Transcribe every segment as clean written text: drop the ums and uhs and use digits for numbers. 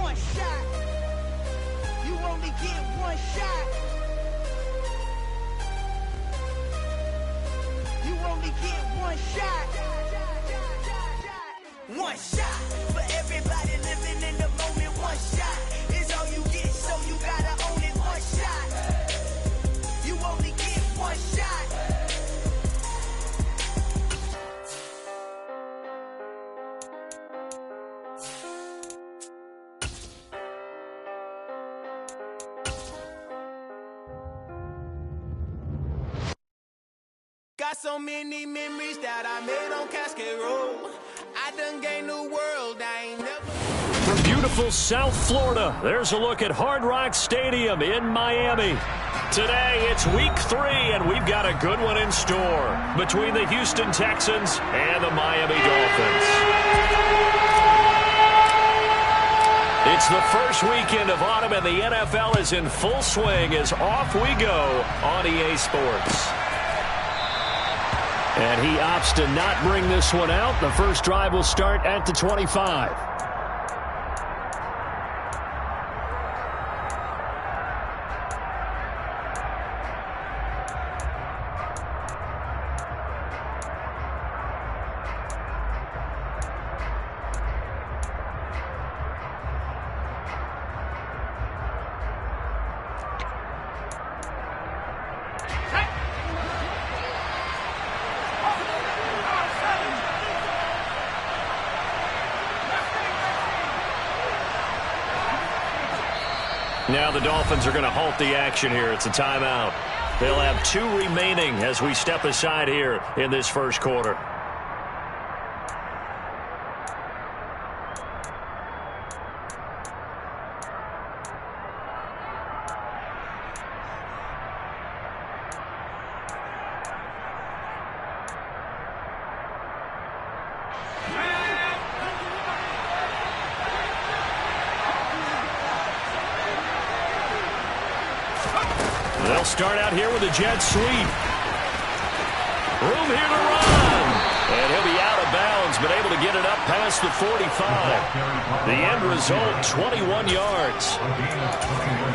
one shot. You only get one shot. You only get one shot. One shot for everybody living in the moment. One shot is all you get, so you gotta own it. One shot. You only get one shot. Got so many memories that I made on Cascade Road. I done gained the world, I ain't never. From beautiful South Florida, there's a look at Hard Rock Stadium in Miami. Today, it's week 3, and we've got a good one in store between the Houston Texans and the Miami Dolphins. It's the first weekend of autumn, and the NFL is in full swing as off we go on EA Sports. And he opts to not bring this one out. The first drive will start at the 25. Now the Dolphins are going to halt the action here. It's a timeout. They'll have 2 remaining as we step aside here in this first quarter. They'll start out here with a jet sweep. Room here to run. And he'll be out of bounds, but able to get it up past the 45. The end result, 21 yards.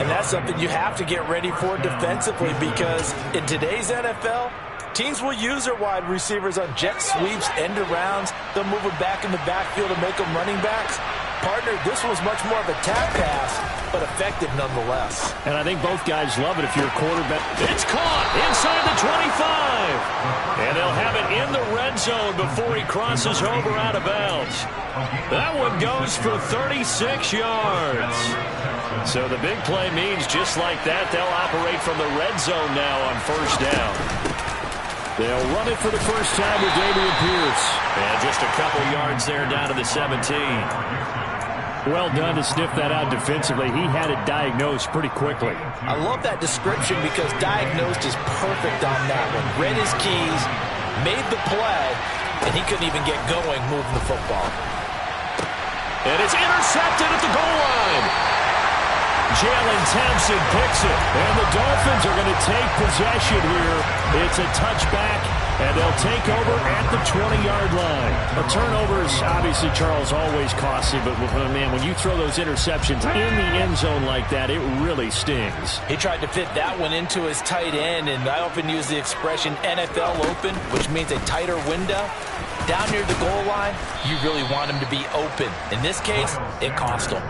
And that's something you have to get ready for defensively, because in today's NFL, teams will use their wide receivers on jet sweeps, end arounds. They'll move them back in the backfield to make them running backs. Partner, this was much more of a tap pass, but effective nonetheless. And I think both guys love it if you're a quarterback. It's caught inside the 25. And they'll have it in the red zone before he crosses over out of bounds. That one goes for 36 yards. So the big play means just like that, they'll operate from the red zone now on first down. They'll run it for the first time with Dameon Pierce. And just a couple yards there down to the 17. Well done to sniff that out defensively. He had it diagnosed pretty quickly. I love that description because diagnosed is perfect on that one. Read his keys, made the play, and he couldn't even get going moving the football. And it's intercepted at the goal line. Jalen Thompson picks it, and the Dolphins are going to take possession here. It's a touchback, and they'll take over at the 20-yard line. A turnover is obviously, Charles, always costly, but, man, when you throw those interceptions in the end zone like that, it really stings. He tried to fit that one into his tight end, and I often use the expression NFL open, which means a tighter window. Down near the goal line, you really want him to be open. In this case, it cost him.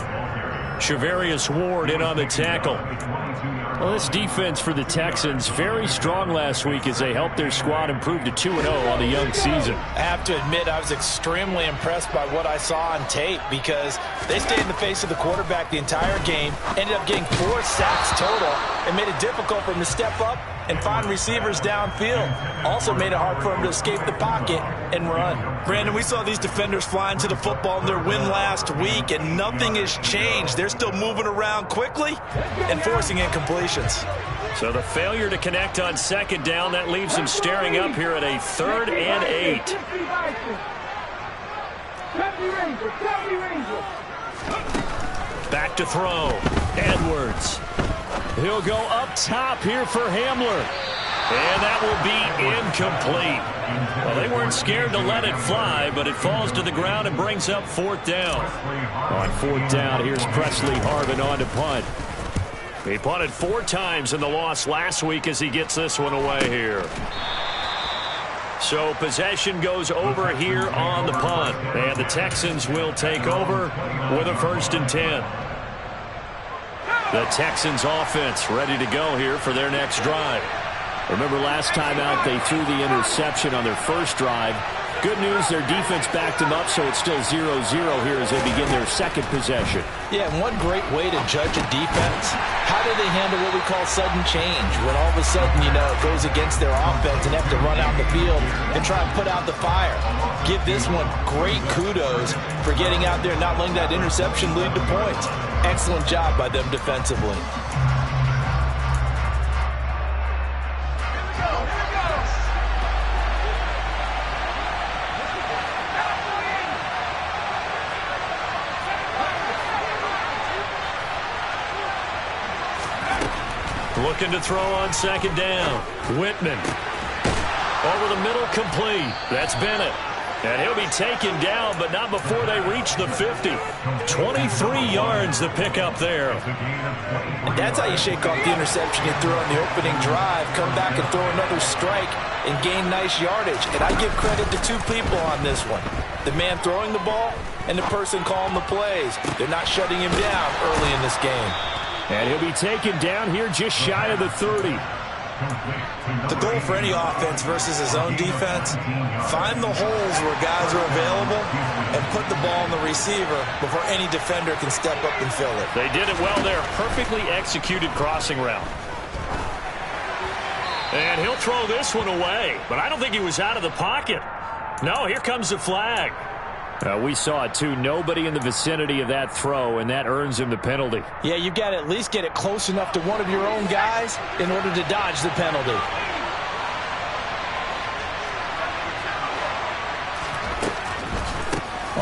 Shavarius Ward in on the tackle. Well, this defense for the Texans, very strong last week as they helped their squad improve to 2-0 on the young season. I have to admit, I was extremely impressed by what I saw on tape because they stayed in the face of the quarterback the entire game, ended up getting 4 sacks total, and made it difficult for him to step up and find receivers downfield. Also made it hard for him to escape the pocket and run. Brandon, we saw these defenders fly into the football in their win last week, and nothing has changed. They're still moving around quickly and forcing incompletions. So the failure to connect on second down, that leaves them staring up here at a 3rd and 8. Back to throw. Edwards. He'll go up top here for Hamler. And that will be incomplete. Well, they weren't scared to let it fly, but it falls to the ground and brings up fourth down. On fourth down, here's Presley Harvin on to punt. He punted 4 times in the loss last week as he gets this one away here. So possession goes over here on the punt. And the Texans will take over with a 1st and 10. The Texans offense ready to go here for their next drive. Remember last time out they threw the interception on their first drive. Good news, their defense backed them up, so it's still 0-0 here as they begin their second possession. Yeah, and one great way to judge a defense, how do they handle what we call sudden change? When all of a sudden, you know, it goes against their offense and have to run out the field and try and put out the fire. Give this one great kudos for getting out there and not letting that interception lead to points. Excellent job by them defensively. Looking to throw on second down. Whitman. Over the middle, complete. That's Bennett. And he'll be taken down, but not before they reach the 50. 23 yards to pick up there. And that's how you shake off the interception you threw on the opening drive. Come back and throw another strike and gain nice yardage. And I give credit to 2 people on this one. The man throwing the ball and the person calling the plays. They're not shutting him down early in this game. And he'll be taken down here just shy of the 30. The goal for any offense versus his own defense, find the holes where guys are available and put the ball on the receiver before any defender can step up and fill it. They did it well there. Perfectly executed crossing route. And he'll throw this one away, but I don't think he was out of the pocket. No, here comes the flag. We saw it, too. Nobody in the vicinity of that throw, and that earns him the penalty. Yeah, you've got to at least get it close enough to one of your own guys in order to dodge the penalty.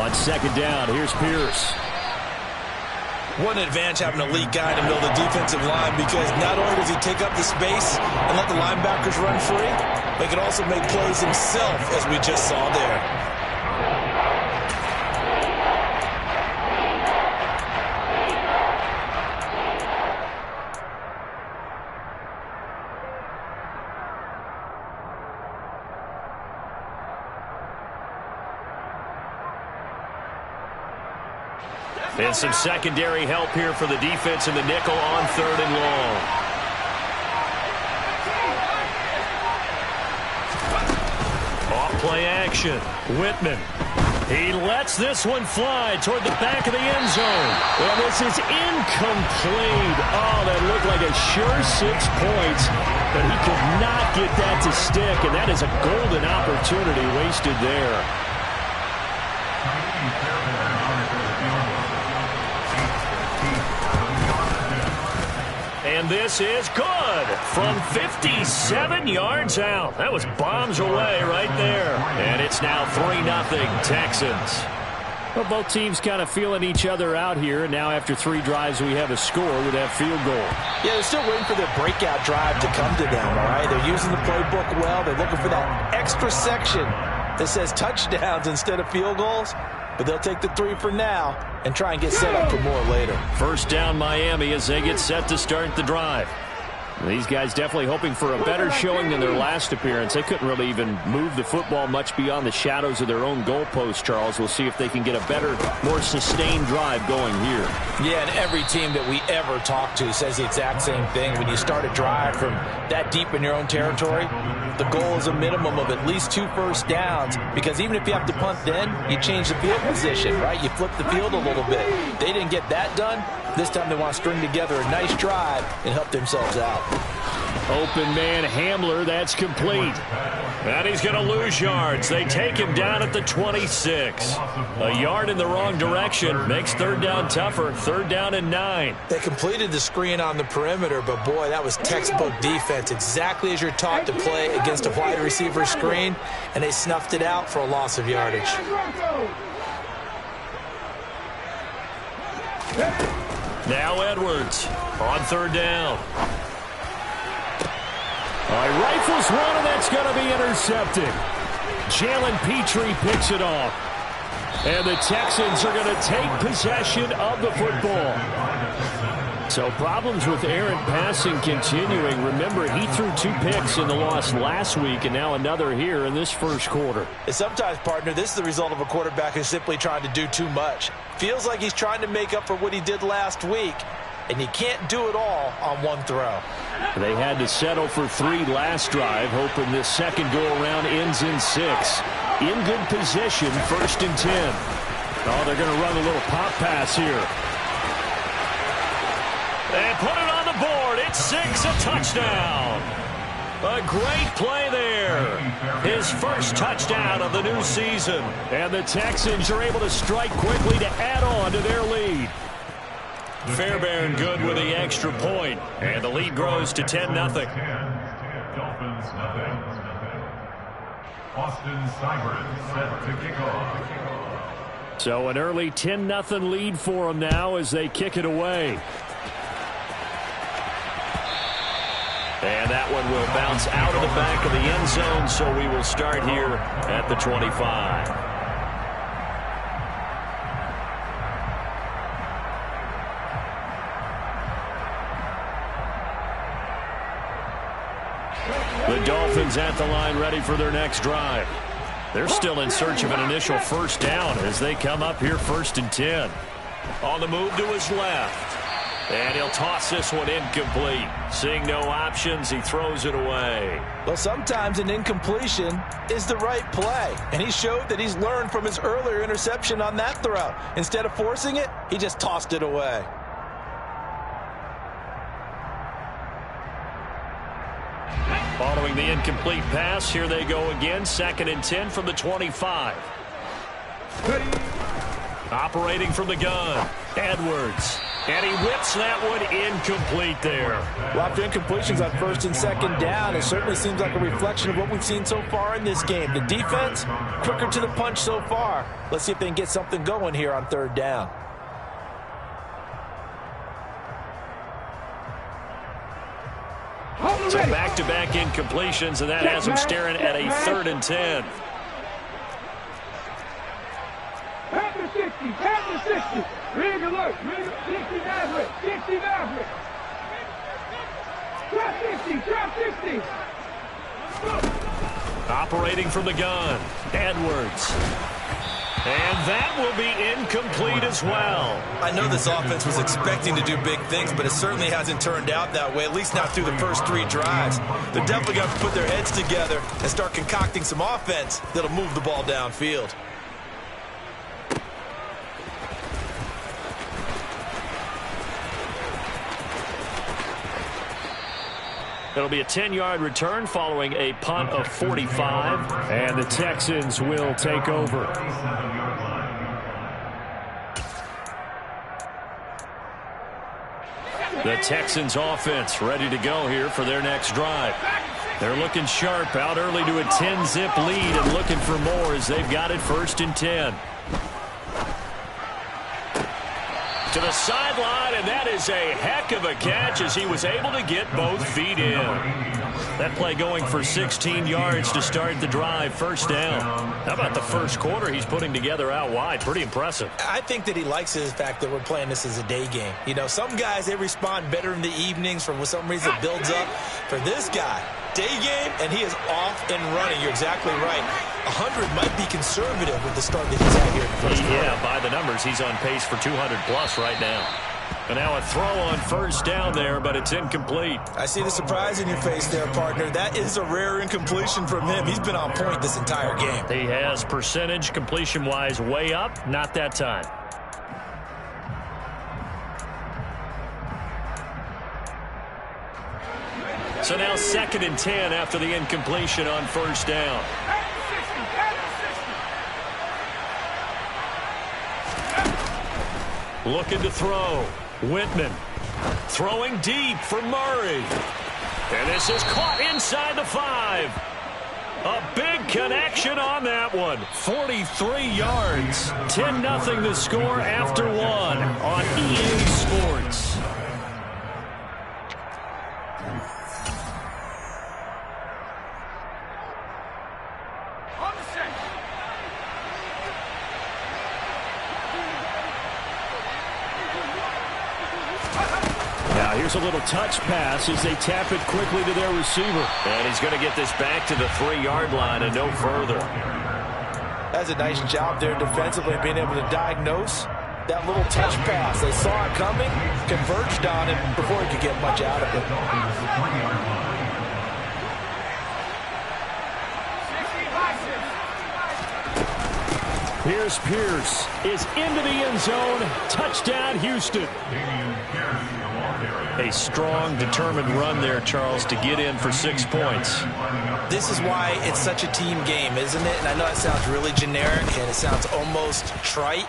On second down, here's Pierce. What an advantage having a lead guy in the middle of the defensive line, because not only does he take up the space and let the linebackers run free, but he can also make plays himself, as we just saw there. And some secondary help here for the defense in the nickel on 3rd and long. Off play action. Whitman. He lets this one fly toward the back of the end zone. Well, this is incomplete. Oh, that looked like a sure 6 points, but he could not get that to stick, and that is a golden opportunity wasted there. And this is good from 57 yards out. That was bombs away right there. And it's now 3-0 Texans. Well, both teams kind of feeling each other out here. And now after 3 drives, we have a score with that field goal. Yeah, they're still waiting for their breakout drive to come to them, all right? They're using the playbook well. They're looking for that extra section that says touchdowns instead of field goals. But they'll take the 3 for now and try and get set up for more later. First down Miami as they get set to start the drive. These guys definitely hoping for a better showing than their last appearance. They couldn't really even move the football much beyond the shadows of their own goalpost, Charles. We'll see if they can get a better, more sustained drive going here. Yeah, and every team that we ever talk to says the exact same thing. When you start a drive from that deep in your own territory, the goal is a minimum of at least 2 first downs, because even if you have to punt then, you change the field position, right? You flip the field a little bit. They didn't get that done. This time they want to string together a nice drive and help themselves out. Open man Hamler, that's complete. And he's going to lose yards. They take him down at the 26. A yard in the wrong direction makes 3rd down tougher. 3rd down and 9. They completed the screen on the perimeter, but boy, that was textbook defense. Exactly as you're taught to play against a wide receiver screen, and they snuffed it out for a loss of yardage. Now Edwards on 3rd down. Rifles one, and that's going to be intercepted. Jalen Petrie picks it off. And the Texans are going to take possession of the football. So problems with errant passing continuing. Remember, he threw 2 picks in the loss last week, and now another here in this first quarter. And sometimes, partner, this is the result of a quarterback who's simply trying to do too much. Feels like he's trying to make up for what he did last week, and you can't do it all on one throw. They had to settle for 3 last drive, hoping this second go-around ends in 6. In good position, 1st and 10. Oh, they're going to run a little pop pass here. And put it on the board. It's 6, a touchdown. A great play there. His first touchdown of the new season. And the Texans are able to strike quickly to add on to their lead. Fairbairn good with the extra point. And the lead grows to 10-0. Dolphins nothing. Austin Seibert set to kick off. So an early 10-0 lead for them now as they kick it away. And that one will bounce out of the back of the end zone, so we will start here at the 25. The Dolphins at the line ready for their next drive. They're still in search of an initial first down as they come up here 1st and 10. On the move to his left. And he'll toss this one incomplete. Seeing no options, he throws it away. Well, sometimes an incompletion is the right play. And he showed that he's learned from his earlier interception on that throw. Instead of forcing it, he just tossed it away. Following the incomplete pass, here they go again. 2nd and 10 from the 25. Operating from the gun, Edwards. And he whips that one incomplete there. Lots of incompletions on 1st and 2nd down. It certainly seems like a reflection of what we've seen so far in this game. The defense, quicker to the punch so far. Let's see if they can get something going here on 3rd down. So back-to-back incompletions, and that has him staring at a 3rd and 10. Back to 60, back to 60. Rig alert, 60 Maverick, 60 Maverick. Drop 60. Operating from the gun, Edwards. And that will be incomplete as well. I know this offense was expecting to do big things, but it certainly hasn't turned out that way, at least not through the first 3 drives. They're definitely going to put their heads together and start concocting some offense that'll move the ball downfield. It'll be a 10-yard return following a punt of 45, and the Texans will take over. The Texans offense ready to go here for their next drive. They're looking sharp, out early to a 10-zip lead and looking for more as they've got it 1st and 10. To the sideline, and that is a heck of a catch as he was able to get both feet in. That play going for 16 yards to start the drive, 1st down. How about the first quarter he's putting together out wide? Pretty impressive. I think that he likes the fact that we're playing this as a day game. You know, some guys, they respond better in the evenings for some reason it builds up. For this guy, day game, and he is off and running. You're exactly right. 100 might be conservative with the start that he's had here in the first quarter. Yeah, by the numbers, he's on pace for 200-plus right now. And now a throw on 1st down there, but it's incomplete. I see the surprise in your face there, partner. That is a rare incompletion from him. He's been on point this entire game. He has percentage completion-wise way up, not that time. So now 2nd and 10 after the incompletion on 1st down. Looking to throw. Whitman throwing deep for Murray. And this is caught inside the 5. A big connection on that one. 43 yards. 10-0 the score after 1 on EA Sports. Now here's a little touch pass as they tap it quickly to their receiver. And he's going to get this back to the 3-yard line and no further. That's a nice job there defensively, being able to diagnose that little touch pass. They saw it coming, converged on it before he could get much out of it. Here's Pierce is into the end zone. Touchdown, Houston. A strong, determined run there, Charles, to get in for 6 points. This is why it's such a team game, isn't it? And I know that sounds really generic and it sounds almost trite,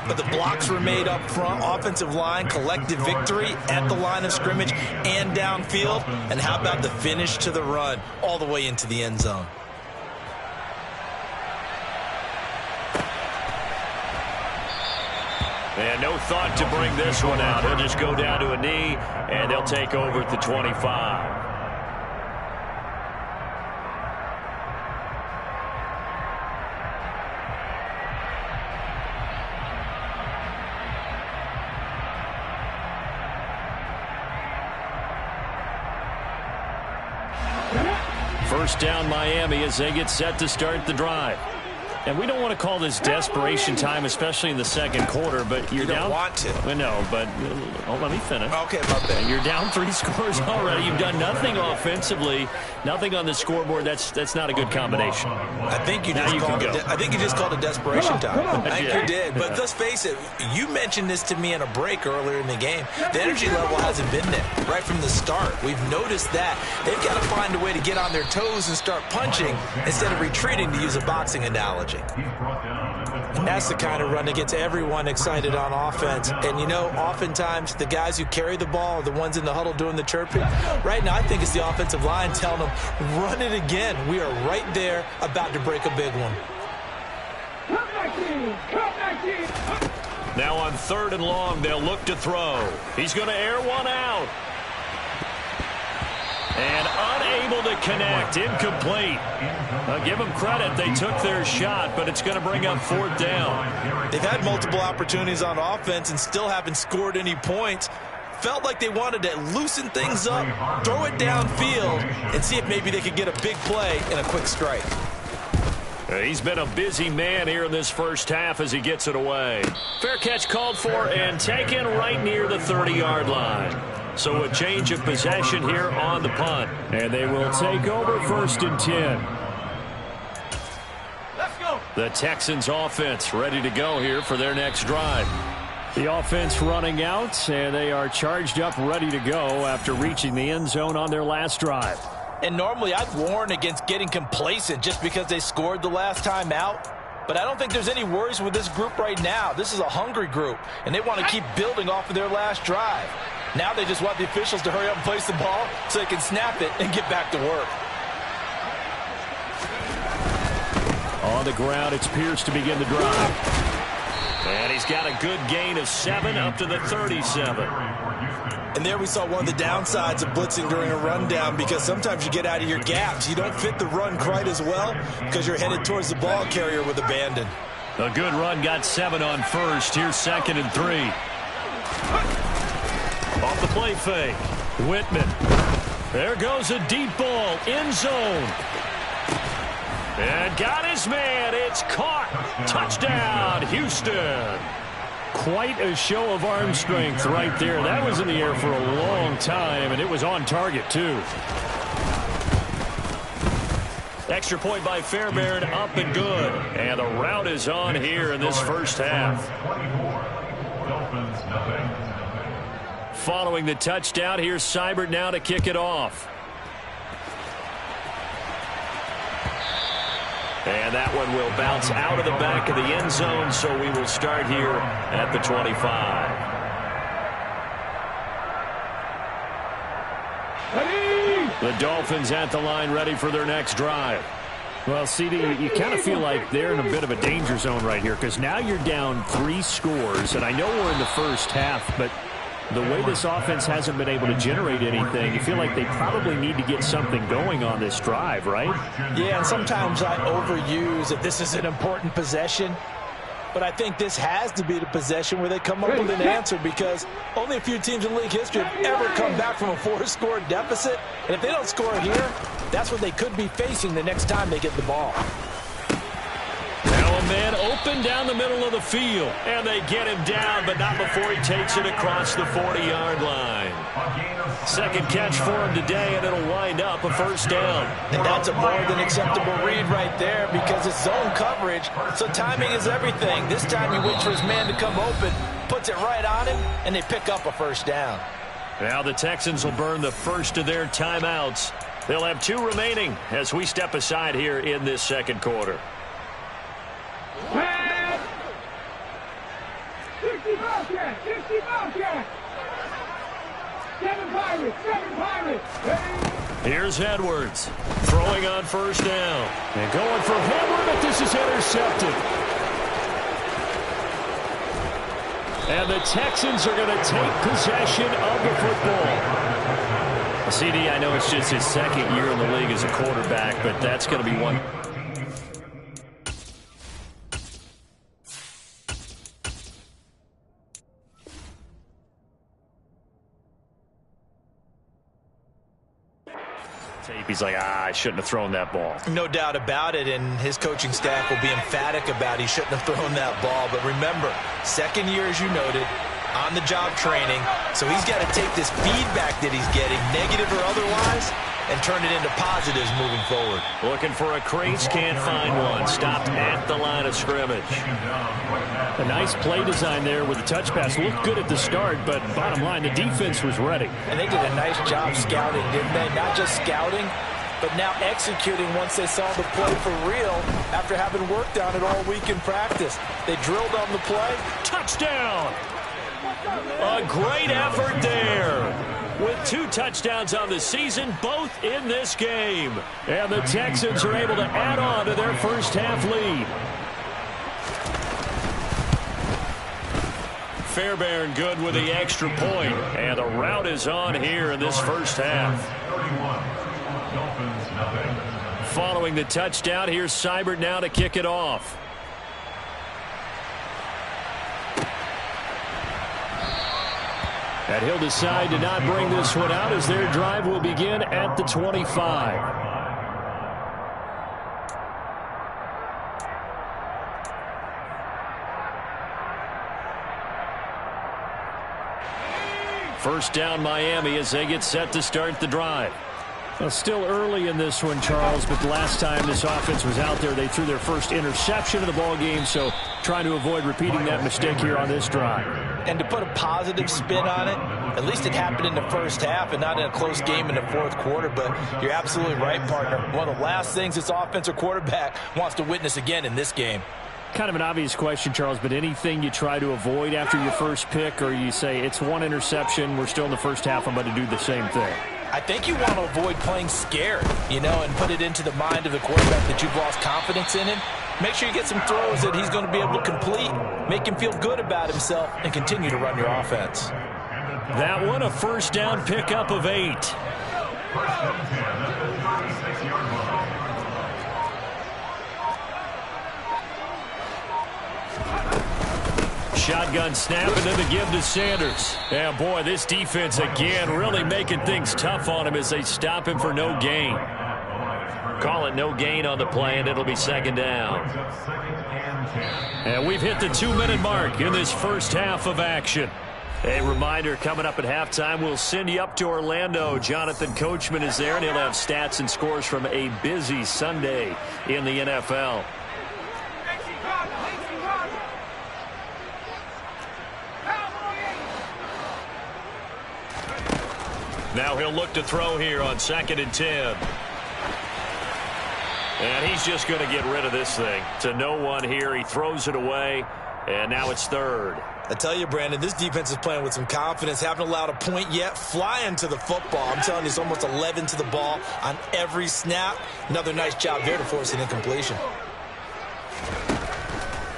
but the blocks were made up front, offensive line, collective victory at the line of scrimmage and downfield. And how about the finish to the run all the way into the end zone? And no thought to bring this one out. He'll just go down to a knee, and they'll take over at the 25. First down, Miami, as they get set to start the drive. And we don't want to call this desperation time, especially in the second quarter, but you're down. You don't want to. Well, no, but let me finish. Okay, my bad. You're down 3 scores already. You've done nothing offensively, nothing on the scoreboard. That's not a good combination. I think you just called it desperation time. I think you did. But let's face it, you mentioned this to me in a break earlier in the game. The energy level hasn't been there right from the start. We've noticed that. They've got to find a way to get on their toes and start punching instead of retreating, to use a boxing analogy. And that's the kind of run that gets everyone excited on offense. And, you know, oftentimes the guys who carry the ball are the ones in the huddle doing the chirping. Right now, I think it's the offensive line telling them, run it again. We are right there about to break a big one. Now on 3rd and long, they'll look to throw. He's going to air one out. And unable to connect, incomplete. Give them credit, they took their shot, but it's going to bring up 4th down. They've had multiple opportunities on offense and still haven't scored any points. Felt like they wanted to loosen things up, throw it downfield, and see if maybe they could get a big play in a quick strike. He's been a busy man here in this first half as he gets it away. Fair catch called for and taken right near the 30-yard line. So a change of possession here on the punt. And they will take over 1st and 10. Let's go. The Texans offense ready to go here for their next drive. The offense running out, and they are charged up ready to go after reaching the end zone on their last drive. And normally I'd warn against getting complacent just because they scored the last time out. But I don't think there's any worries with this group right now. This is a hungry group, and they want to keep building off of their last drive. Now they just want the officials to hurry up and place the ball so they can snap it and get back to work. On the ground, it's Pierce to begin the drive. And he's got a good gain of 7 up to the 37. And there we saw one of the downsides of blitzing during a rundown, because sometimes you get out of your gaps. You don't fit the run quite as well because you're headed towards the ball carrier with abandon. A good run, got 7 on 1st. Here's 2nd and 3. Off the play fake. Whitman. There goes a deep ball. End zone. And got his man. It's caught. Touchdown, Houston. Quite a show of arm strength right there. That was in the air for a long time, and it was on target, too. Extra point by Fairbairn, up and good. And the route is on here in this first half. Following the touchdown, here's Seibert now to kick it off. And that one will bounce out of the back of the end zone, so we will start here at the 25. The Dolphins at the line, ready for their next drive. Well, CD, you kind of feel like they're in a bit of a danger zone right here, because now you're down 3 scores, and I know we're in the first half, but the way this offense hasn't been able to generate anything, you feel like they probably need to get something going on this drive, right? Yeah, and sometimes I overuse that this is an important possession. But I think this has to be the possession where they come up with an answer, because only a few teams in league history have ever come back from a 4-score deficit. And if they don't score here, that's what they could be facing the next time they get the ball. Now a man open down the middle of the field. And they get him down, but not before he takes it across the 40-yard line. Second catch for him today, and it'll wind up a first down. And that's a more than acceptable read right there, because it's zone coverage, so timing is everything. This time he waits for his man to come open, puts it right on him, and they pick up a first down. Now the Texans will burn the first of their timeouts. They'll have 2 remaining as we step aside here in this second quarter. 60 Bobcats, 60 Bobcats. 7 Pirates, 7 Pirates. Here's Edwards throwing on first down. And going for Hamler, but this is intercepted. And the Texans are going to take possession of the football. CD, I know it's just his second year in the league as a quarterback, but that's going to be one. He's like, I shouldn't have thrown that ball. No doubt about it, and his coaching staff will be emphatic about he shouldn't have thrown that ball. But remember, second year, as you noted, on-the-job training, so he's got to take this feedback that he's getting, negative or otherwise, and turn it into positives moving forward. Looking for a crease, can't find one. Stopped at the line of scrimmage. A nice play design there with the touch pass. Looked good at the start, but bottom line, the defense was ready. And they did a nice job scouting, didn't they? Not just scouting, but now executing once they saw the play for real after having worked on it all week in practice. They drilled on the play. Touchdown! A great effort there. With 2 touchdowns on the season, both in this game. And the Texans are able to add on to their first half lead. Fairbairn good with the extra point. And the route is on here in this first half. Following the touchdown, here's Seibert now to kick it off. And he'll decide to not bring this one out as their drive will begin at the 25. First down Miami as they get set to start the drive. Well, still early in this one, Charles, but the last time this offense was out there, they threw their first interception of the ball game, so trying to avoid repeating that mistake here on this drive. And to put a positive spin on it, at least it happened in the first half and not in a close game in the fourth quarter, but you're absolutely right, partner. One of the last things this offensive quarterback wants to witness again in this game. Kind of an obvious question, Charles, but anything you try to avoid after your first pick, or you say it's one interception, we're still in the first half, I'm going to do the same thing? I think you want to avoid playing scared, and put it into the mind of the quarterback that you've lost confidence in him. Make sure you get some throws that he's going to be able to complete, make him feel good about himself, and continue to run your offense. That one, a first down pickup of 8. First and 10 at the 36-yard line. Shotgun snap and then the give to Sanders. And boy, this defense again really making things tough on him as they stop him for no gain. Call it no gain on the play, and it'll be second down. And we've hit the 2-minute mark in this first half of action. A reminder, coming up at halftime, we'll send you up to Orlando. Jonathan Coachman is there, and he'll have stats and scores from a busy Sunday in the NFL. Now he'll look to throw here on 2nd and 10. And he's just going to get rid of this thing. To no one here. He throws it away, and now it's 3rd. I tell you, Brandon, this defense is playing with some confidence. Haven't allowed a point yet. Flying to the football. I'm telling you, it's almost 11 to the ball on every snap. Another nice job there to force an incompletion.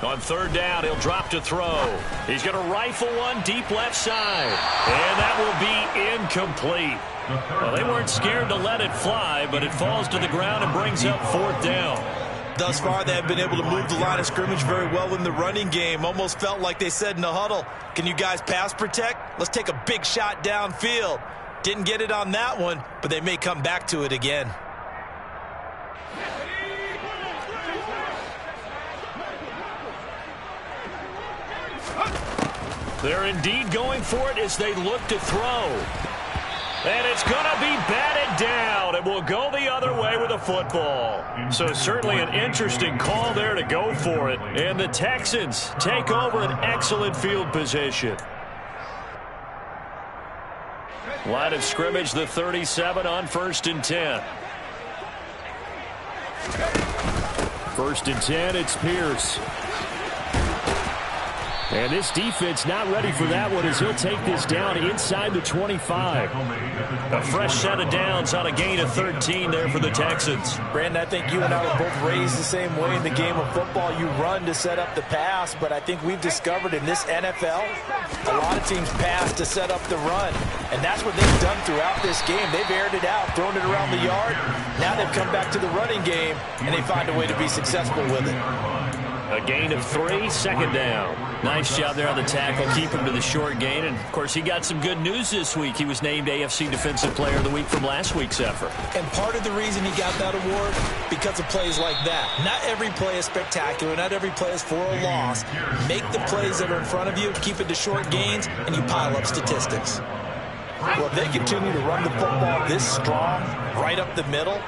On 3rd down, he'll drop to throw. He's going to rifle one deep left side. And that will be incomplete. Well, they weren't scared to let it fly, but it falls to the ground and brings up 4th down. thus far they have been able to move the line of scrimmage very well in the running game. Almost felt like they said in the huddle, can you guys pass protect? Let's take a big shot downfield. Didn't get it on that one, but they may come back to it again. They're indeed going for it as they look to throw. And it's going to be batted down. It will go the other way with a football. So certainly an interesting call there to go for it. And the Texans take over an excellent field position. Line of scrimmage, the 37 on 1st and 10. 1st and 10, it's Pierce. And this defense not ready for that one as he'll take this down inside the 25. A fresh set of downs on a gain of 13 there for the Texans. Brandon, I think you and I were both raised the same way in the game of football. You run to set up the pass, but I think we've discovered in this NFL, a lot of teams pass to set up the run. And that's what they've done throughout this game. They've aired it out, thrown it around the yard. Now they've come back to the running game, and they find a way to be successful with it. A gain of 3, 2nd down. Nice job there on the tackle, keep him to the short gain. And, of course, he got some good news this week. He was named AFC Defensive Player of the Week from last week's effort. And part of the reason he got that award, because of plays like that. Not every play is spectacular. Not every play is for a loss. Make the plays that are in front of you, keep it to short gains, and you pile up statistics. Well, if they continue to run the football this strong, right up the middle,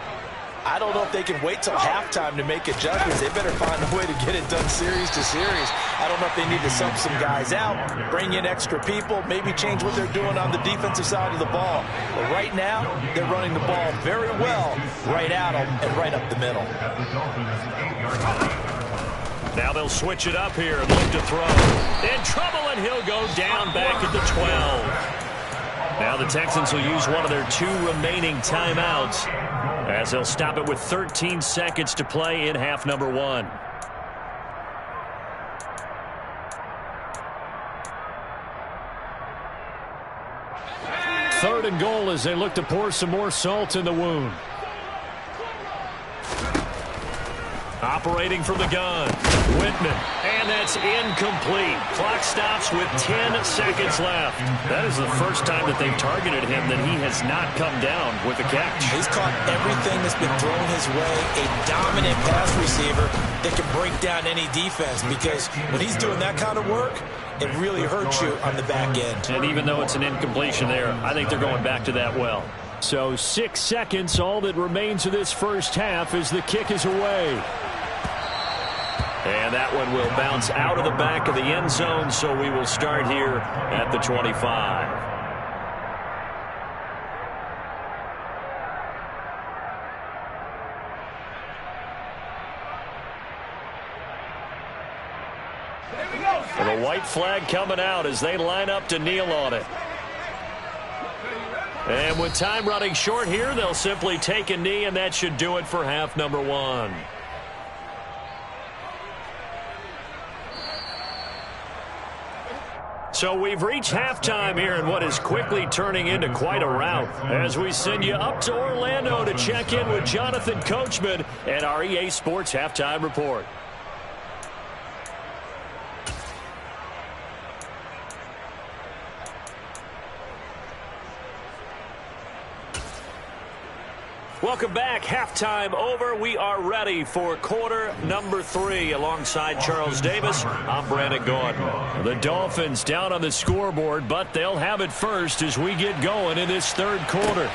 I don't know if they can wait till halftime to make adjustments. They better find a way to get it done series to series. I don't know if they need to sub some guys out, bring in extra people, maybe change what they're doing on the defensive side of the ball. But right now, they're running the ball very well right at them and right up the middle. Now they'll switch it up here and look to throw. In trouble, and he'll go down back at the 12. Now the Texans will use one of their 2 remaining timeouts, as they'll stop it with 13 seconds to play in half number 1. Third and goal as they look to pour some more salt in the wound. Operating from the gun, Whitman, and that's incomplete. Clock stops with 10 seconds left. That is the first time that they've targeted him that he has not come down with a catch. He's caught everything that's been thrown his way. A dominant pass receiver that can break down any defense, because when he's doing that kind of work, it really hurts you on the back end. And even though it's an incompletion there, I think they're going back to that well. So 6 seconds, all that remains of this first half as the kick is away. And that one will bounce out of the back of the end zone, so we will start here at the 25. And the white flag coming out as they line up to kneel on it. And with time running short here, they'll simply take a knee, and that should do it for half number 1. So we've reached halftime here in what is quickly turning into quite a rout as we send you up to Orlando to check in with Jonathan Coachman and our EA Sports Halftime Report. Welcome back. Halftime over. We are ready for quarter number 3 alongside Charles Davis. I'm Brandon Gaudin. The Dolphins down on the scoreboard, but they'll have it first as we get going in this third quarter.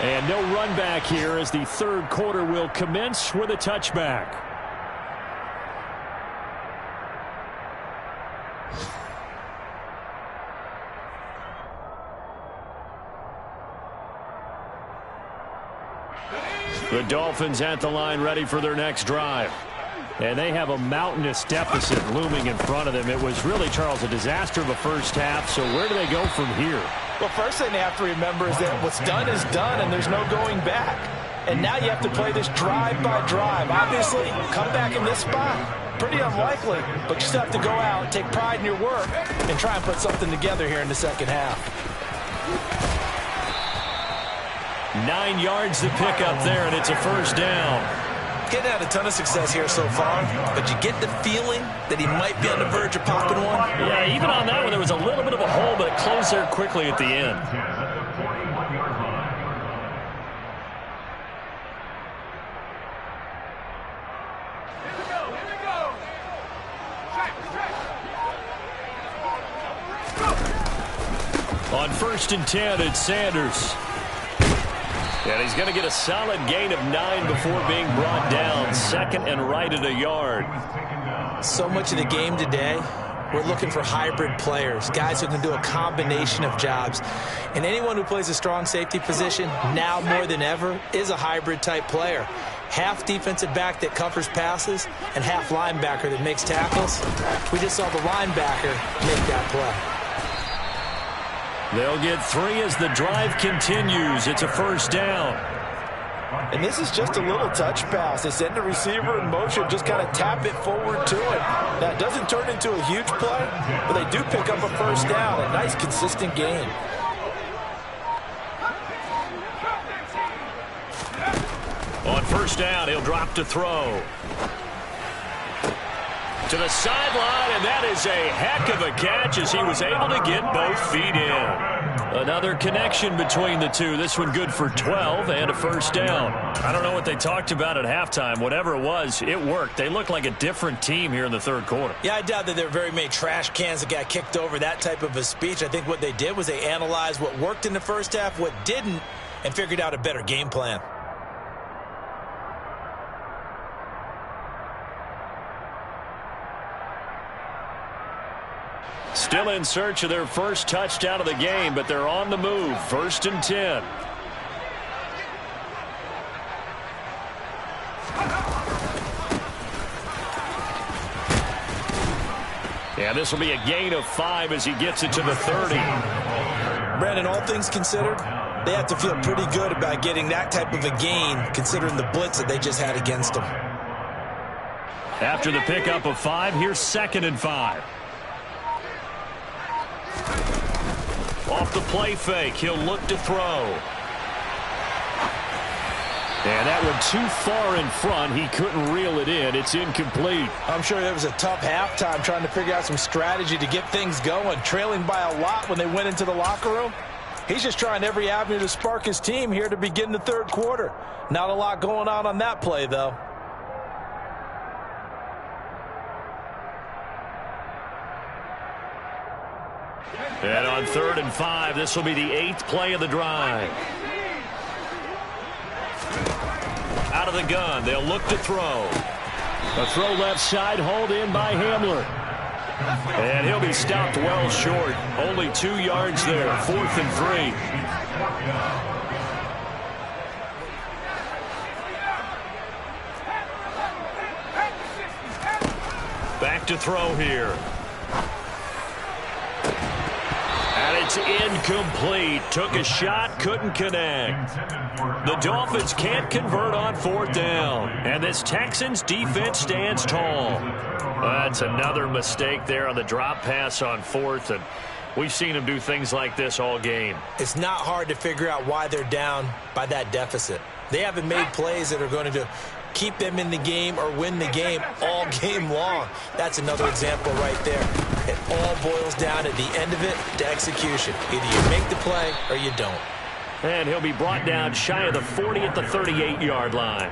And no run back here as the third quarter will commence with a touchback. The Dolphins at the line ready for their next drive. And they have a mountainous deficit looming in front of them. It was really, Charles, a disaster of a first half. So where do they go from here? Well, first thing they have to remember is that what's done is done, and there's no going back. And now you have to play this drive by drive. Obviously, come back in this spot. Pretty unlikely, but you still have to go out, take pride in your work, and try and put something together here in the second half. 9 yards to pick up there, and it's a first down. Getting had a ton of success here so far, but you get the feeling that he might be on the verge of popping one. Yeah, even on that one, there was a little bit of a hole, but it closed there quickly at the end. On 1st and 10, it's Sanders. And he's going to get a solid gain of 9 before being brought down. 2nd and right at a yard. So much of the game today, we're looking for hybrid players, guys who can do a combination of jobs. And anyone who plays a strong safety position, now more than ever, is a hybrid type player. Half defensive back that covers passes and half linebacker that makes tackles. We just saw the linebacker make that play. They'll get 3 as the drive continues. It's a first down. And this is just a little touch pass. They send the receiver in motion, just kind of tap it forward to him. That doesn't turn into a huge play, but they do pick up a first down. A nice, consistent gain. On first down, he'll drop to throw. To the sideline, and that is a heck of a catch as he was able to get both feet in. Another connection between the two. This one good for 12 and a first down. I don't know what they talked about at halftime. Whatever it was, it worked. They look like a different team here in the third quarter. Yeah, I doubt that there are very many trash cans that got kicked over, that type of a speech. I think what they did was they analyzed what worked in the first half, what didn't, and figured out a better game plan. Still in search of their first touchdown of the game, but they're on the move. 1st and 10. And this will be a gain of 5 as he gets it to the 30. Brandon, all things considered, they have to feel pretty good about getting that type of a gain, considering the blitz that they just had against them. After the pickup of 5, here's 2nd and 5. Off the play fake, he'll look to throw. And that one too far in front. He couldn't reel it in. It's incomplete. I'm sure it was a tough halftime trying to figure out some strategy to get things going, trailing by a lot when they went into the locker room. He's just trying every avenue to spark his team here to begin the third quarter. Not a lot going on that play, though. And on 3rd and 5, this will be the 8th play of the drive. Out of the gun, they'll look to throw. A throw left side, hauled in by Hamler. And he'll be stopped well short. Only 2 yards there, 4th and 3. Back to throw here. And it's incomplete. Took a shot, couldn't connect. The Dolphins can't convert on 4th down. And this Texans defense stands tall. That's another mistake there on the drop pass on 4th. And we've seen them do things like this all game. It's not hard to figure out why they're down by that deficit. They haven't made plays that are going to keep them in the game or win the game all game long. That's another example right there. It all boils down at the end of it to execution. Either you make the play or you don't. And he'll be brought down shy of the 40 at the 38-yard line.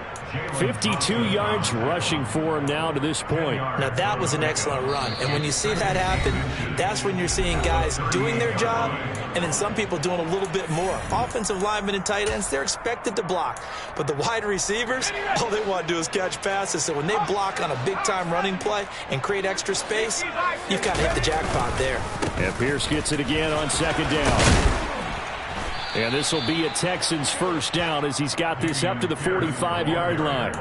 52 yards rushing for him now to this point. Now, that was an excellent run. And when you see that happen, that's when you're seeing guys doing their job and then some people doing a little bit more. Offensive linemen and tight ends, they're expected to block. But the wide receivers, all they want to do is catch passes. So when they block on a big-time running play and create extra space, you've got to hit the jackpot there. And Pierce gets it again on 2nd down. And this will be a Texans first down as he's got this up to the 45-yard line.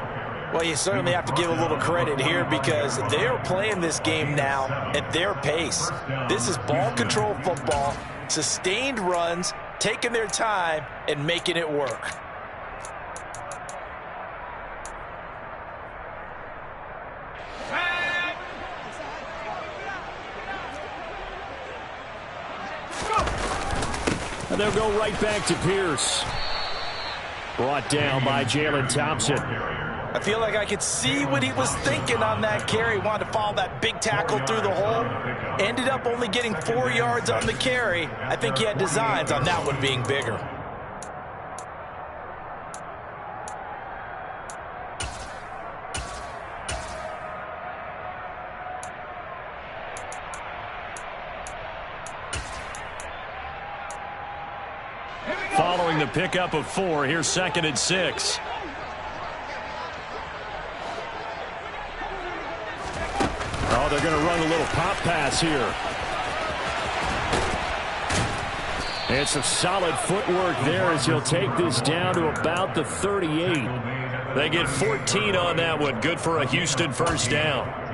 Well, you certainly have to give a little credit here because they're playing this game now at their pace. This is ball control football, sustained runs, taking their time, and making it work. And they'll go right back to Pierce. Brought down by Jalen Thompson. I feel like I could see what he was thinking on that carry. Wanted to follow that big tackle through the hole. Ended up only getting 4 yards on the carry. I think he had designs on that one being bigger. Following the pickup of 4, here's 2nd and 6. Oh, they're going to run a little pop pass here. And some solid footwork there as he'll take this down to about the 38. They get 14 on that one. Good for a Houston first down.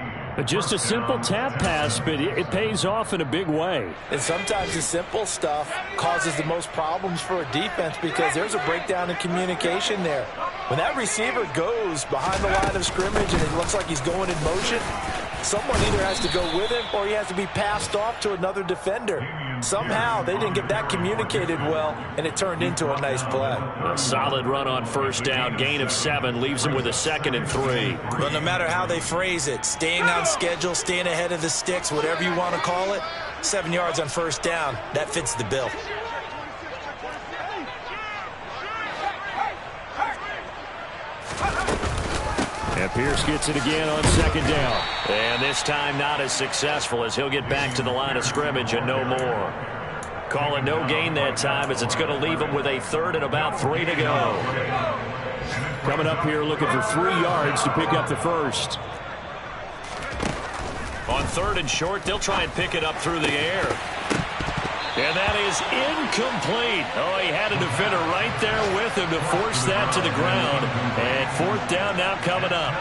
Just a simple tap pass, but it pays off in a big way. And sometimes the simple stuff causes the most problems for a defense because there's a breakdown in communication there. When that receiver goes behind the line of scrimmage and it looks like he's going in motion, someone either has to go with him or he has to be passed off to another defender. Somehow they didn't get that communicated well, and it turned into a nice play. A solid run on first down. Gain of 7 leaves them with a 2nd and 3. But no matter how they phrase it, staying on schedule, staying ahead of the sticks, whatever you want to call it, 7 yards on first down, that fits the bill. And Pierce gets it again on 2nd down. And this time not as successful as he'll get back to the line of scrimmage and no more. Calling no gain that time as it's going to leave him with a 3rd and about 3 to go. Coming up here looking for 3 yards to pick up the first. On 3rd and short, they'll try and pick it up through the air. And that is incomplete. Oh, he had a defender right there with him to force that to the ground. And 4th down now coming up.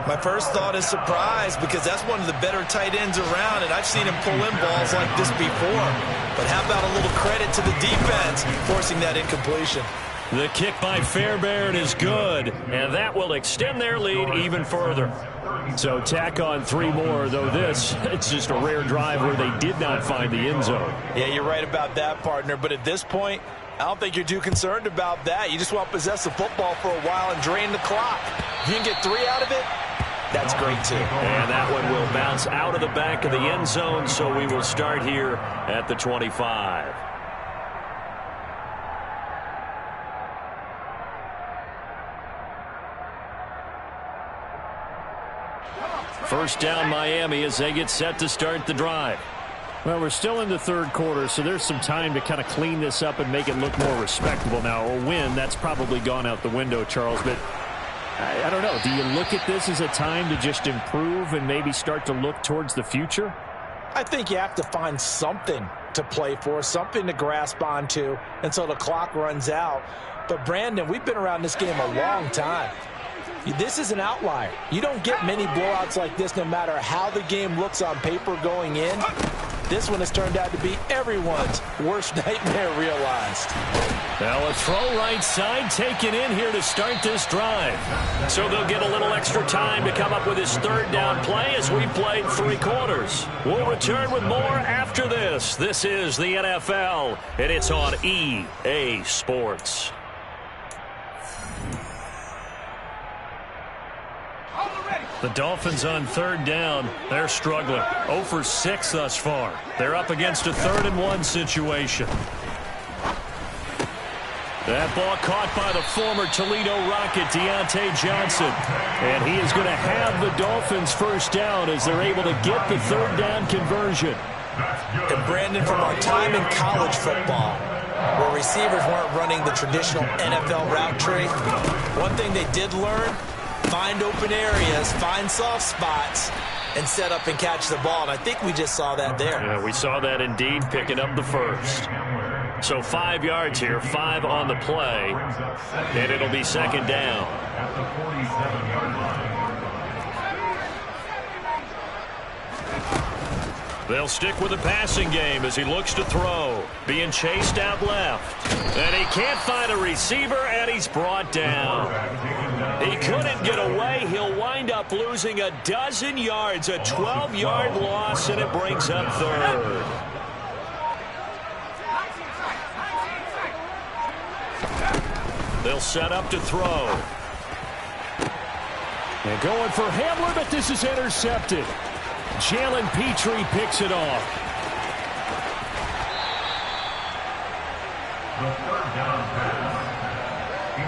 My first thought is surprise because that's one of the better tight ends around, and I've seen him pull in balls like this before. But how about a little credit to the defense forcing that incompletion? The kick by Fairbairn is good, and that will extend their lead even further. So tack on 3 more, though it's just a rare drive where they did not find the end zone. Yeah, you're right about that, partner. But at this point, I don't think you're too concerned about that. You just want to possess the football for a while and drain the clock. If you can get 3 out of it, that's great, too. And that one will bounce out of the back of the end zone, so we will start here at the 25. First down Miami as they get set to start the drive. Well, we're still in the 3rd quarter, so there's some time to kind of clean this up and make it look more respectable. Now, a win, that's probably gone out the window, Charles, but I don't know. Do you look at this as a time to just improve and maybe start to look towards the future? I think you have to find something to play for, something to grasp onto until the clock runs out. But, Brandon, we've been around this game a long time. This is an outlier. You don't get many blowouts like this no matter how the game looks on paper going in. This one has turned out to be everyone's worst nightmare realized. Well, a throw right side taken in here to start this drive. So they'll get a little extra time to come up with his 3rd down play as we played 3 quarters. We'll return with more after this. This is the NFL, and it's on EA Sports. The Dolphins on 3rd down. They're struggling. 0 for 6 thus far. They're up against a 3rd and 1 situation. That ball caught by the former Toledo Rocket, Deontay Johnson. And he is going to have the Dolphins first down as they're able to get the 3rd down conversion. And Brandon, from our time in college football, where receivers weren't running the traditional NFL route tree, one thing they did learn: find open areas, find soft spots, and set up and catch the ball. And I think we just saw that there. Yeah, we saw that indeed, picking up the first. So 5 yards here, 5 on the play, and it'll be 2nd down. At the 47-yard line. They'll stick with the passing game as he looks to throw. Being chased out left. And he can't find a receiver, and he's brought down. He couldn't get away. He'll wind up losing a dozen yards, a 12-yard loss, and it brings up 3rd. They'll set up to throw. And going for Hamler, but this is intercepted. Jalen Petrie picks it off.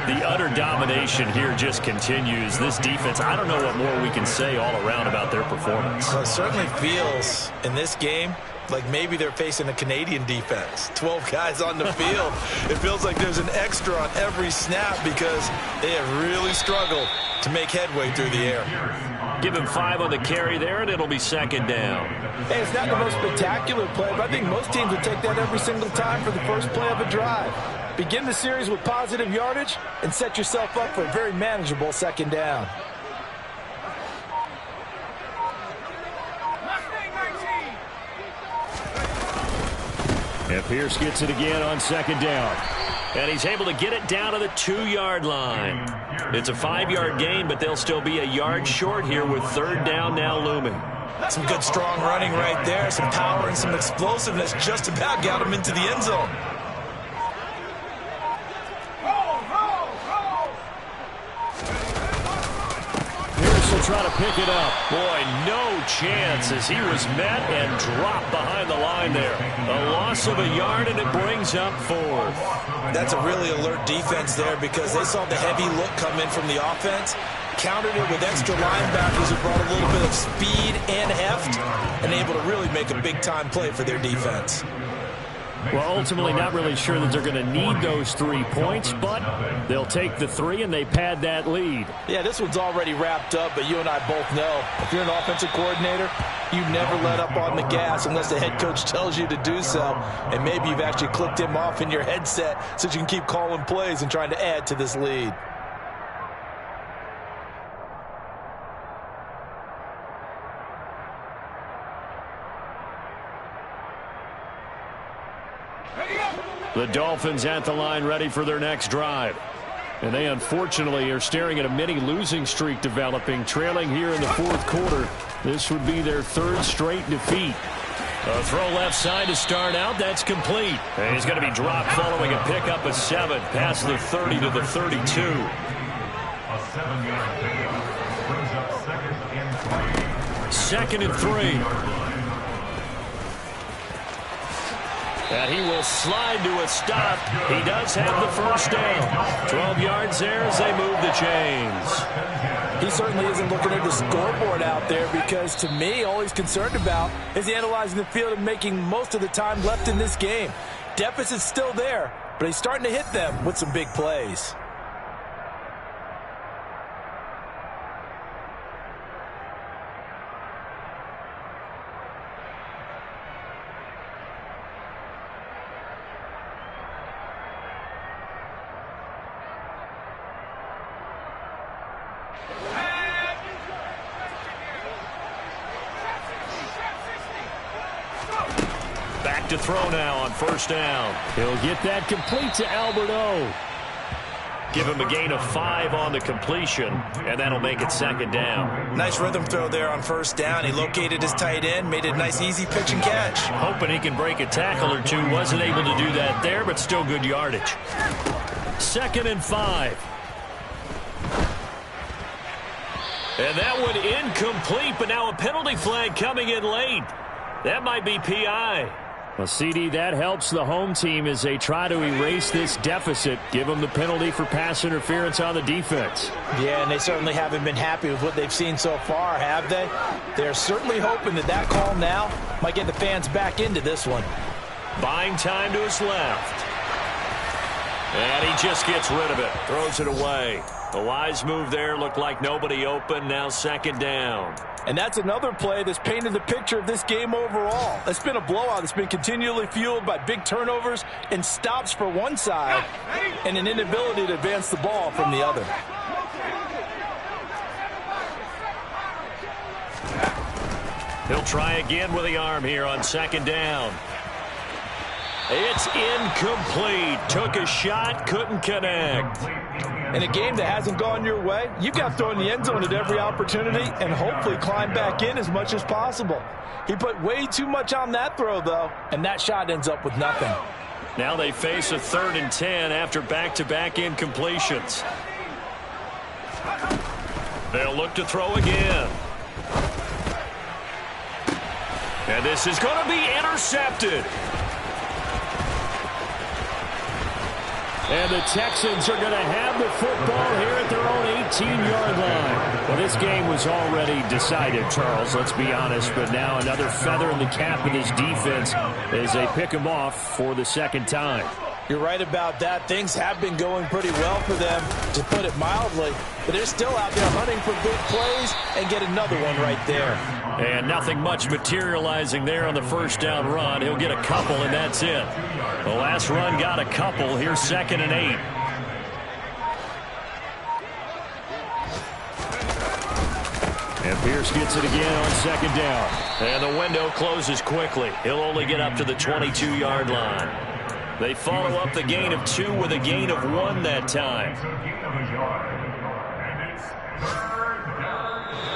The utter domination here just continues. This defense, I don't know what more we can say all around about their performance. Well, it certainly feels in this game like maybe they're facing a Canadian defense. 12 guys on the field. It feels like there's an extra on every snap because they have really struggled to make headway through the air. Give him 5 on the carry there, and it'll be second down. Hey, it's not the most spectacular play, but I think most teams would take that every single time for the first play of a drive. Begin the series with positive yardage and set yourself up for a very manageable second down. And Pierce gets it again on second down. And he's able to get it down to the 2-yard line. It's a 5-yard gain, but they'll still be a yard short here with third down now looming. Some good strong running right there. Some power and some explosiveness just about got him into the end zone. Try to pick it up. Boy, no chance as he was met and dropped behind the line there. A loss of a yard, and it brings up 4th. That's a really alert defense there because they saw the heavy look come in from the offense, countered it with extra linebackers who brought a little bit of speed and heft, and able to really make a big-time play for their defense. Well, ultimately not really sure that they're going to need those 3 points, but they'll take the 3 and they pad that lead. Yeah, this one's already wrapped up, but you and I both know if you're an offensive coordinator, you never let up on the gas unless the head coach tells you to do so. And maybe you've actually clicked him off in your headset so you can keep calling plays and trying to add to this lead. The Dolphins at the line ready for their next drive. And they unfortunately are staring at a mini losing streak developing, trailing here in the 4th quarter. This would be their 3rd straight defeat. A throw left side to start out. That's complete. And he's going to be dropped following a pickup of 7 past the 30 to the 32. A 7-yard pickup brings up 2nd and 3. And he will slide to a stop. He does have the first down. 12 yards there as they move the chains. He certainly isn't looking at the scoreboard out there because, to me, all he's concerned about is analyzing the field and making most of the time left in this game. Deficit's still there, but he's starting to hit them with some big plays. Back to throw now on first down. He'll get that complete to Albert O. Give him a gain of 5 on the completion, and that'll make it second down. Nice rhythm throw there on first down. He located his tight end, made it a nice easy pitch and catch. Hoping he can break a tackle or two. Wasn't able to do that there, but still good yardage. 2nd and 5. And that one incomplete, but now a penalty flag coming in late. That might be PI. Well, CD, that helps the home team as they try to erase this deficit. Give them the penalty for pass interference on the defense. Yeah, and they certainly haven't been happy with what they've seen so far, have they? They're certainly hoping that that call now might get the fans back into this one. Buying time to his left. And he just gets rid of it. Throws it away. A wise move there. Looked like nobody open. Now second down. And that's another play that's painted the picture of this game overall. It's been a blowout. It's been continually fueled by big turnovers and stops for one side and an inability to advance the ball from the other. He'll try again with the arm here on second down. It's incomplete. Took a shot, couldn't connect. In a game that hasn't gone your way, you've got to throw in the end zone at every opportunity and hopefully climb back in as much as possible. He put way too much on that throw, though, and that shot ends up with nothing. Now they face a 3rd and 10 after back-to-back incompletions. They'll look to throw again. And this is going to be intercepted. And the Texans are going to have the football here at their own 18-yard line. Well, this game was already decided, Charles, let's be honest. But now another feather in the cap of this defense as they pick them off for the second time. You're right about that. Things have been going pretty well for them, to put it mildly. But they're still out there hunting for big plays and get another one right there. And nothing much materializing there on the first down run. He'll get a couple, and that's it. The last run got a couple. Here's 2nd and 8. And Pierce gets it again on 2nd down. And the window closes quickly. He'll only get up to the 22-yard line. They follow up the gain of 2 with a gain of 1 that time.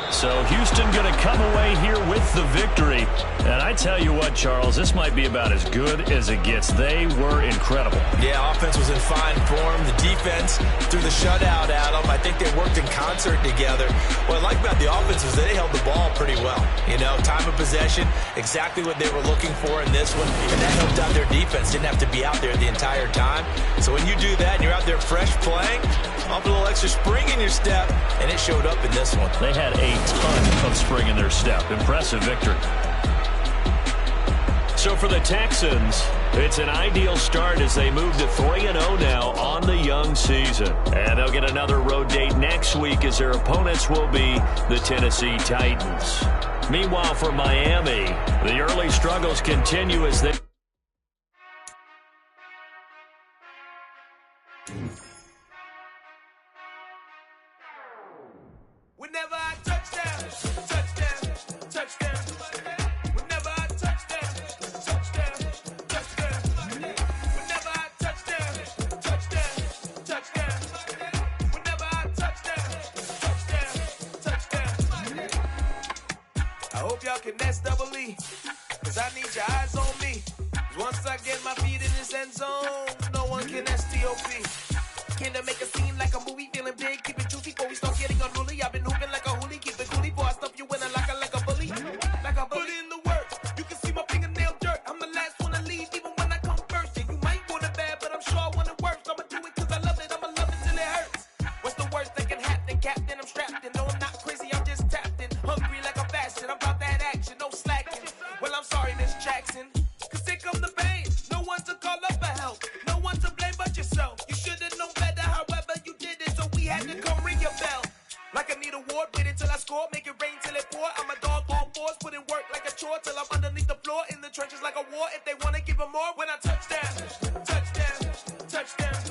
So Houston going to come away here with the victory. And I tell you what, Charles, this might be about as good as it gets. They were incredible. Yeah, offense was in fine form. The defense threw the shutout at them. I think they worked in concert together. What I like about the offense is they held the ball pretty well. You know, time of possession, exactly what they were looking for in this one. And that helped out their defense. Didn't have to be out there the entire time. So when you do that and you're out there fresh playing, off a little extra spring in your step, and it showed up in this one. They had a ton of spring in their step. Impressive victory. So for the Texans, it's an ideal start as they move to 3-0 now on the young season. And they'll get another road date next week as their opponents will be the Tennessee Titans. Meanwhile, for Miami, the early struggles continue as they... Whenever I touchdown, touchdown, touchdown. Whenever I touchdown, touchdown, touchdown. Whenever I touchdown, touchdown, touchdown. Whenever I touchdown, touchdown, touchdown. I hope y'all can nest double E, cause I need your eyes on me. Once I get my feet in this end zone, no one can STOP. Can I make a scene like a movie, feeling big, keep it juicy before we start getting unruly. I've been hooping like a hoolie, keep it coolie before I stuff you in a locker like a bully. Like a bully in the works, you can see my fingernail dirt. I'm the last one to leave, even when I come first. Yeah, you might want it bad, but I'm sure I want it worse. I'ma do it cause I love it, I'ma love it till it hurts. What's the worst that can happen, Captain? I'm strapped in, no I'm not crazy, I'm just tapped in. Hungry like I'm fasting, I'm about that action, no slacking. Well, I'm sorry, Miss Jackson, cause here come the pain. No one to call up for help, no one to blame but yourself. You should've known better, however you did it, so we had to come ring your bell. Like I need a ward, wait until I score, make it rain till it pour. I'm a dog on fours, put in work like a chore till I'm underneath the floor, in the trenches like a war. If they wanna give them more, when I touchdown, touchdown, touchdown.